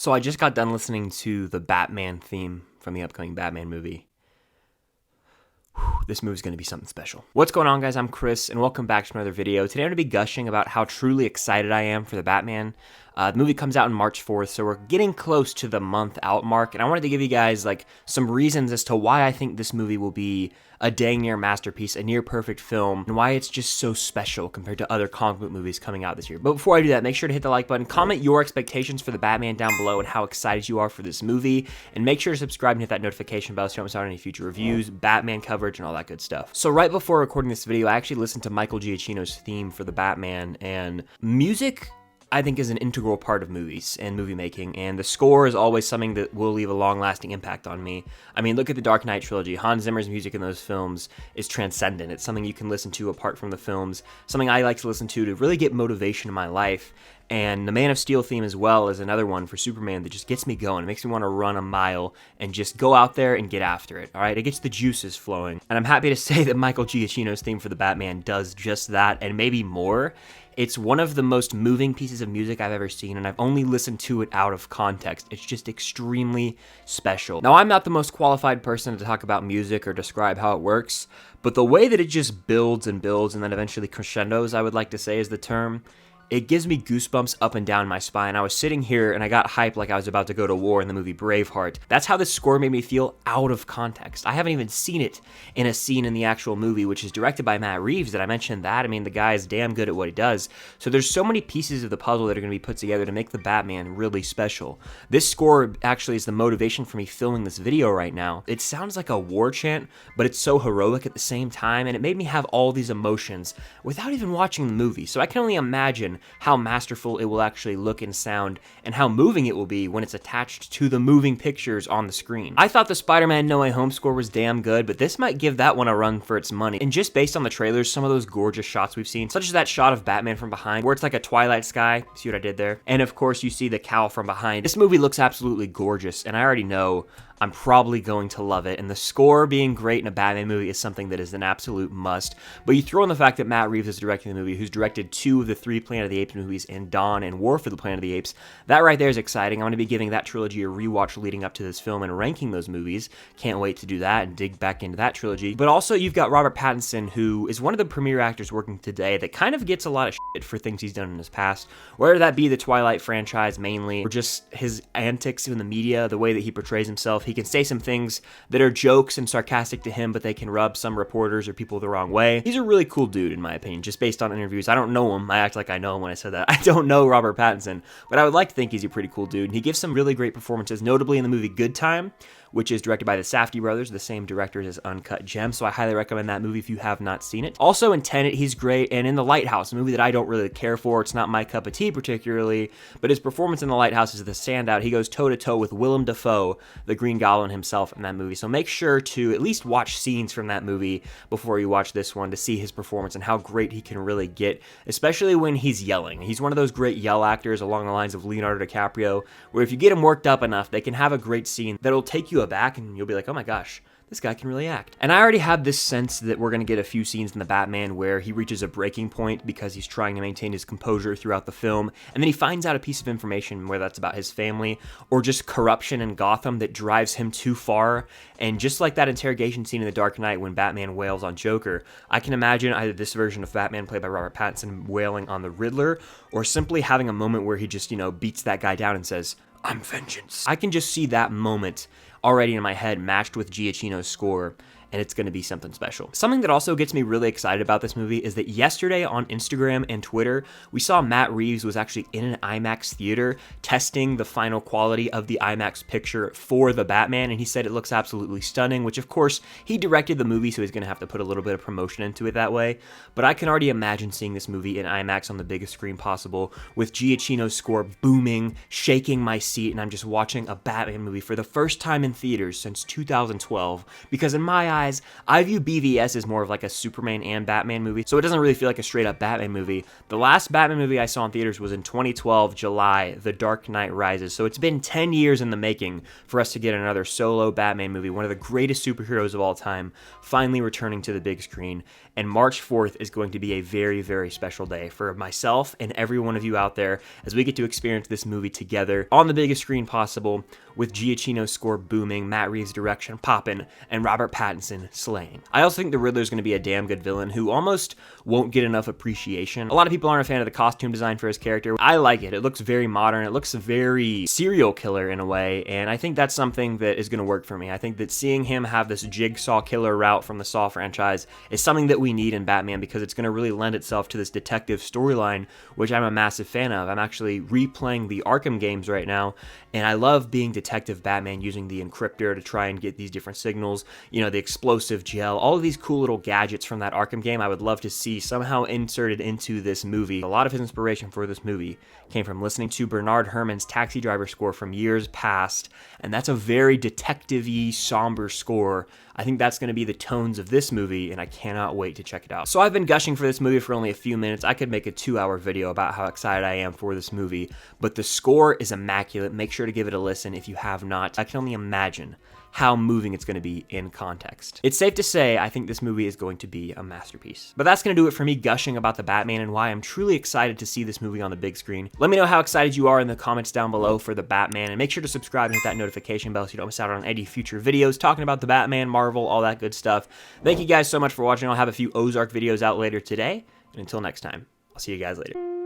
So I just got done listening to the Batman theme from the upcoming Batman movie. This movie's going to be something special. What's going on, guys? I'm Chris, and welcome back to another video. Today I'm going to be gushing about how truly excited I am for the Batman. The movie comes out on March 4th, so we're getting close to the month out mark, and I wanted to give you guys some reasons as to why I think this movie will be a dang near masterpiece, a near perfect film, and why it's just so special compared to other comic book movies coming out this year. But before I do that, make sure to hit the like button, comment your expectations for the Batman down below and how excited you are for this movie, and make sure to subscribe and hit that notification bell so you don't miss out on any future reviews, Batman coverage, and all that good stuff. So right before recording this video, I actually listened to Michael Giacchino's theme for the Batman, and music, I think, is an integral part of movies and movie making, and the score is always something that will leave a long-lasting impact on me. I mean, look at the Dark Knight trilogy. Hans Zimmer's music in those films is transcendent. It's something you can listen to apart from the films, something I like to listen to really get motivation in my life. And the Man of Steel theme as well is another one for Superman that just gets me going. It makes me want to run a mile and just go out there and get after it, all right? It gets the juices flowing. And I'm happy to say that Michael Giacchino's theme for the Batman does just that and maybe more. It's one of the most moving pieces of music I've ever seen, and I've only listened to it out of context. It's just extremely special. Now, I'm not the most qualified person to talk about music or describe how it works, but the way that it just builds and builds and then eventually crescendos, I would like to say is the term, it gives me goosebumps up and down my spine. I was sitting here and I got hyped like I was about to go to war in the movie Braveheart. That's how this score made me feel out of context. I haven't even seen it in a scene in the actual movie, which is directed by Matt Reeves. Did I mention that? I mean, the guy is damn good at what he does. So there's so many pieces of the puzzle that are going to be put together to make the Batman really special. This score actually is the motivation for me filming this video right now. It sounds like a war chant, but it's so heroic at the same time, and it made me have all these emotions without even watching the movie. So I can only imagine how masterful it will actually look and sound, and how moving it will be when it's attached to the moving pictures on the screen. I thought the Spider-Man No Way Home score was damn good, but this might give that one a run for its money. And just based on the trailers, some of those gorgeous shots we've seen, such as that shot of Batman from behind, where it's like a twilight sky, see what I did there? And of course, you see the cowl from behind. This movie looks absolutely gorgeous, and I already know I'm probably going to love it, and the score being great in a Batman movie is something that is an absolute must. But you throw in the fact that Matt Reeves is directing the movie, who's directed 2 of the 3 Planet of the Apes movies, and Dawn and War for the Planet of the Apes. That right there is exciting. I'm going to be giving that trilogy a rewatch leading up to this film and ranking those movies. Can't wait to do that and dig back into that trilogy. But also, you've got Robert Pattinson, who is one of the premier actors working today that kind of gets a lot of shit for things he's done in his past, whether that be the Twilight franchise mainly, or just his antics in the media, the way that he portrays himself. He can say some things that are jokes and sarcastic to him, but they can rub some reporters or people the wrong way. He's a really cool dude, in my opinion, just based on interviews. I don't know him. I act like I know him when I said that. I don't know Robert Pattinson, but I would like to think he's a pretty cool dude. And he gives some really great performances, notably in the movie Good Time, which is directed by the Safdie brothers, the same directors as Uncut Gems, so I highly recommend that movie if you have not seen it. Also in Tenet, he's great, and in The Lighthouse, a movie that I don't really care for. It's not my cup of tea particularly, but his performance in The Lighthouse is the standout. He goes toe-to-toe with Willem Dafoe, the Green Goblin himself, in that movie, so make sure to at least watch scenes from that movie before you watch this one to see his performance and how great he can really get, especially when he's yelling. He's one of those great yell actors along the lines of Leonardo DiCaprio, where if you get him worked up enough, they can have a great scene that'll take you aback and you'll be like, oh my gosh, this guy can really act. And I already have this sense that we're going to get a few scenes in the Batman where he reaches a breaking point because he's trying to maintain his composure throughout the film, and then he finds out a piece of information, whether that's about his family or just corruption in Gotham, that drives him too far. And just like that interrogation scene in The Dark Knight when Batman wails on Joker, I can imagine either this version of Batman played by Robert Pattinson wailing on the Riddler, or simply having a moment where he just, beats that guy down and says, "I'm vengeance." I can just see that moment already in my head matched with Giacchino's score, and it's going to be something special. Something that also gets me really excited about this movie is that yesterday on Instagram and Twitter, we saw Matt Reeves was actually in an IMAX theater testing the final quality of the IMAX picture for the Batman, and he said it looks absolutely stunning, which of course, he directed the movie, so he's going to have to put a little bit of promotion into it that way, but I can already imagine seeing this movie in IMAX on the biggest screen possible, with Giacchino's score booming, shaking my seat, and I'm just watching a Batman movie for the first time in theaters since 2012, because in my eyes, franchise. I view BVS as more of like a Superman and Batman movie, so it doesn't really feel like a straight up Batman movie. The last Batman movie I saw in theaters was in 2012, July, The Dark Knight Rises. So it's been 10 years in the making for us to get another solo Batman movie, one of the greatest superheroes of all time, finally returning to the big screen. And March 4th is going to be a very, very special day for myself and every one of you out there as we get to experience this movie together on the biggest screen possible, with Giacchino's score booming, Matt Reeves' direction popping, and Robert Pattinson slaying. I also think the Riddler is going to be a damn good villain who almost won't get enough appreciation. A lot of people aren't a fan of the costume design for his character. I like it. It looks very modern. It looks very serial killer in a way, and I think that's something that is going to work for me. I think that seeing him have this jigsaw killer route from the Saw franchise is something that we need in Batman, because it's going to really lend itself to this detective storyline, which I'm a massive fan of. I'm actually replaying the Arkham games right now, and I love being Detective Batman, using the encryptor to try and get these different signals, you know, the explosive gel, all of these cool little gadgets from that Arkham game I would love to see somehow inserted into this movie. A lot of his inspiration for this movie came from listening to Bernard Herrmann's Taxi Driver score from years past, and that's a very detective-y, somber score. I think that's going to be the tones of this movie, and I cannot wait to check it out. So I've been gushing for this movie for only a few minutes. I could make a 2-hour video about how excited I am for this movie, but the score is immaculate. Make sure to give it a listen if you have not. I can only imagine how moving it's going to be in context. It's safe to say I think this movie is going to be a masterpiece. But that's going to do it for me gushing about the Batman and why I'm truly excited to see this movie on the big screen. Let me know how excited you are in the comments down below for the Batman, and make sure to subscribe and hit that notification bell so you don't miss out on any future videos talking about the Batman, Marvel, all that good stuff. Thank you guys so much for watching. I'll have a few Ozark videos out later today, and until next time, I'll see you guys later.